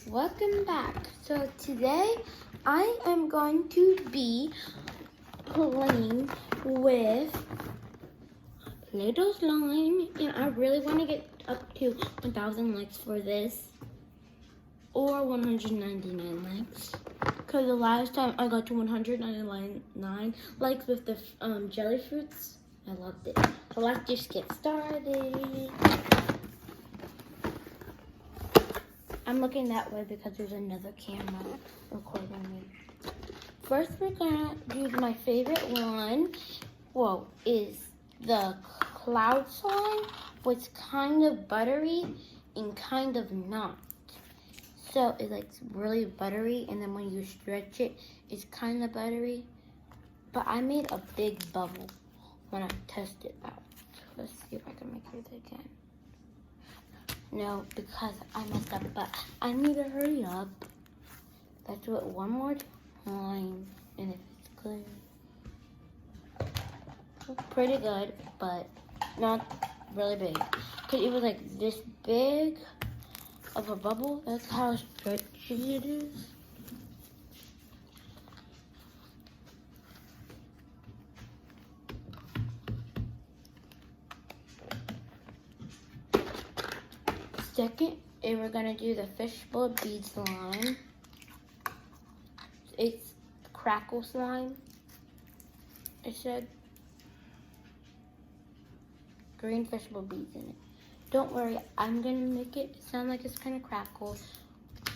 Welcome back. So today I am going to be playing with Play-Doh slime, and I really want to get up to 1,000 likes for this, or 199 likes. Because the last time I got to 199 likes with the jelly fruits, I loved it. So let's just get started. I'm looking that way because there's another camera recording me. First, we're gonna do my favorite one. Whoa, is the cloud slime, which is kind of buttery and kind of not. So it's like really buttery, and then when you stretch it, it's kind of buttery. But I made a big bubble when I tested it out. Let's see if I can make it again. No, because I messed up, but I need to hurry up. Let's do it one more time, and if it's good. It's pretty good, but not really big. Because it was like this big of a bubble. That's how stretchy it is. Second, we're gonna do the fishbowl bead slime. It's crackle slime. It said green fishbowl beads in it. Don't worry, I'm gonna make it sound like it's kind of crackle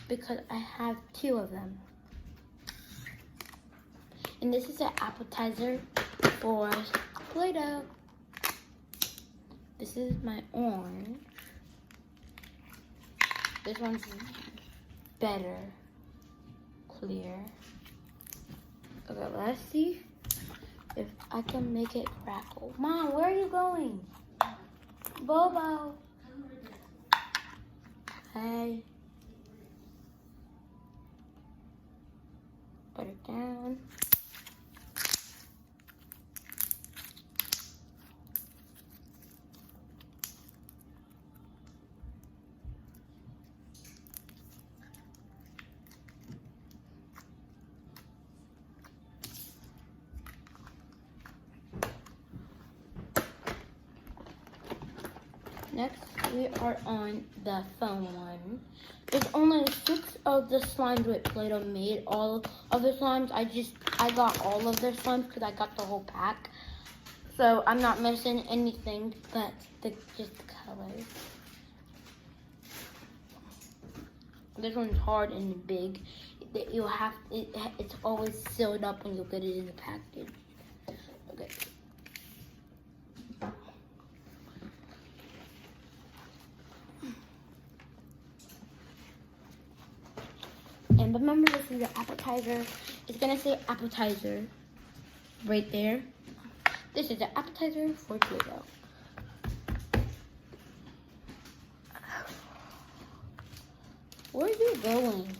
because I have 2 of them. And this is an appetizer for Play-Doh. This is my orange. This one's better, clear. Okay, let's see if I can make it crackle. Mom, where are you going? Bobo. Hey. Put it down. Next, we are on the foam one. There's only 6 of the slimes with Play-Doh made. All of the slimes, I got all of their slimes because I got the whole pack. So I'm not missing anything but just the colors. This one's hard and big. It's always sealed up when you get it in the package. Okay. And remember, this is the appetizer. It's gonna say appetizer right there. This is the appetizer for Play-Doh. Where are you going?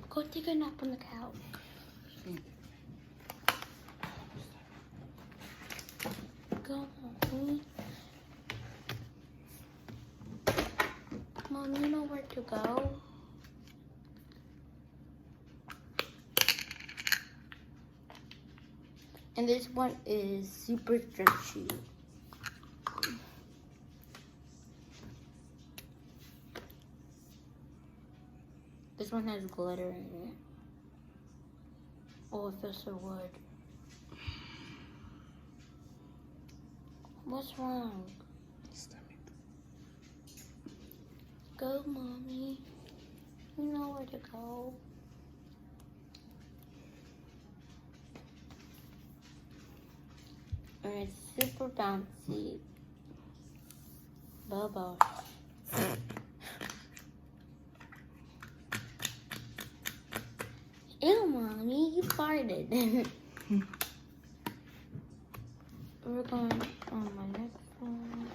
Go take a nap on the couch. Go, Mommy. Mom, you know where to go. And this one is super stretchy. This one has glitter in it. Oh, it feels so good. What's wrong? Go, Mommy. You know where to go. And it's super bouncy. Bobo. Ew, Mommy, you farted. We're going on my next one.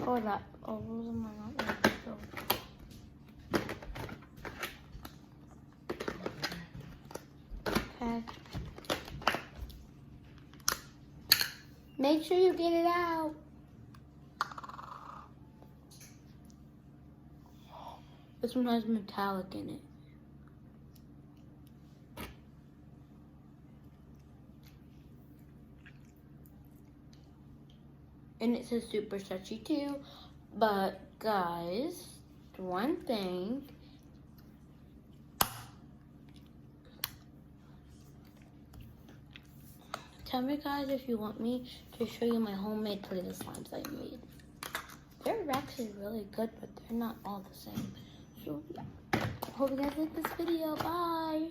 Oh, that. Oh, those are my not okay. Make sure you get it out. This one has metallic in it. And it says super stretchy too. But guys, one thing. Tell me guys if you want me to show you my homemade Play-Doh slimes I made. They're actually really good, but they're not all the same. So yeah. Hope you guys like this video. Bye.